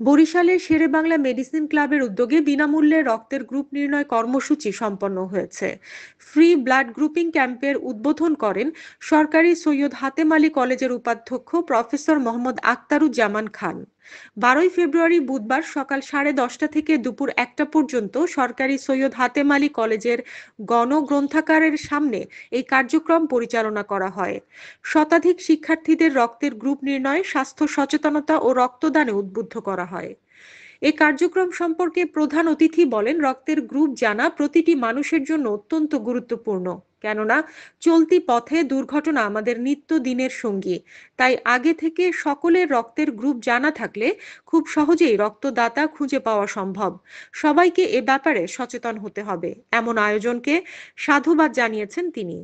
বরিশালের শেরেবাংলা মেডিসিন ক্লাবের উদ্যোগে বিনামূল্যে রক্তের গ্রুপ নির্ণয় কর্মসূচি সম্পন্ন হয়েছে। ফ্রি ব্লাড গ্রুপিং ক্যাম্পের উদ্বোধন করেন সরকারি সৈয়দ হাতেম আলী কলেজের উপাধ্যক্ষ প্রফেসর মোহাম্মদ আখতারুজ্জামান খান। 12 ফেব্রুয়ারি বুধবার সকাল 10:30 থেকে দুপুর 1টা পর্যন্ত সরকারি সৈয়দ হাতেম আলী কলেজের গণগ্রন্থাগারের সামনে এই কার্যক্রম পরিচালনা করা হয়। শতাধিক শিক্ষার্থীদের রক্তের গ্রুপ নির্ণয়ে, স্বাস্থ্য সচেতনতা ও রক্তদানে উদ্বুদ্ধ করা হয়। এই কার্যক্রম সম্পর্কে প্রধান অতিথি বলেন, রক্তের গ্রুপ জানা প্রতিটি মানুষের জন্য অত্যন্ত গুরুত্বপূর্ণ, কেননা চলতি পথে দুর্ঘটনা আমাদের নিত্যদিনের সঙ্গী। তাই আগে থেকে সকলের রক্তের গ্রুপ জানা থাকলে খুব সহজেই রক্তদাতা খুঁজে পাওয়া সম্ভব। সবাইকে এ ব্যাপারে সচেতন হতে হবে, এমন আয়োজনকে সাধুবাদ জানিয়েছেন তিনি।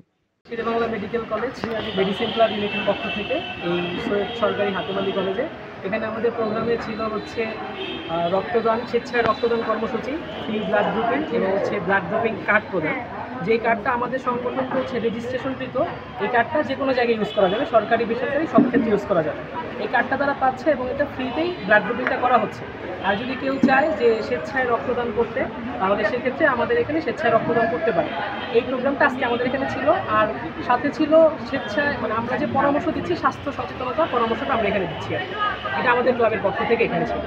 Sher-e-Bangla medical college medicine club ইউনিটের পক্ষ থেকে এই সৈয়দ সরকারি হাতেম আলী কলেজে এখানে আমাদের প্রোগ্রামে ছিল হচ্ছে রক্তদান, স্বেচ্ছায় রক্তদান কর্মসূচি, ফ্রি ব্লাড গ্রুপিং এবং হচ্ছে ব্লাড গ্রুপিং কার্ড প্রদান। যেই কার্ডটা আমাদের সংগঠন হচ্ছে রেজিস্ট্রেশনকৃত, এই কার্ডটা যে কোনো জায়গায় ইউজ করা যাবে, সরকারি বেসরকারি সব ক্ষেত্রে ইউজ করা যাবে। এই কার্ডটা তারা পাচ্ছে এবং এটা ফ্রিতেই ব্লাড গ্রুপিংটা করা হচ্ছে। আর যদি কেউ চায় যে স্বেচ্ছায় রক্তদান করতে, তাহলে সেক্ষেত্রে আমাদের এখানে স্বেচ্ছায় রক্তদান করতে পারে। এই প্রোগ্রামটা আজকে আমাদের এখানে ছিল। আর সাথে ছিল স্বেচ্ছায়, মানে আমরা যে পরামর্শ দিচ্ছি, স্বাস্থ্য সচেতনতা পরামর্শটা আমরা এখানে দিচ্ছি। এটা আমাদের ক্লাবের পক্ষ থেকে এখানে ছিল।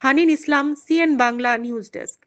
হানিন ইসলাম, সিএন বাংলা নিউজ ডেস্ক।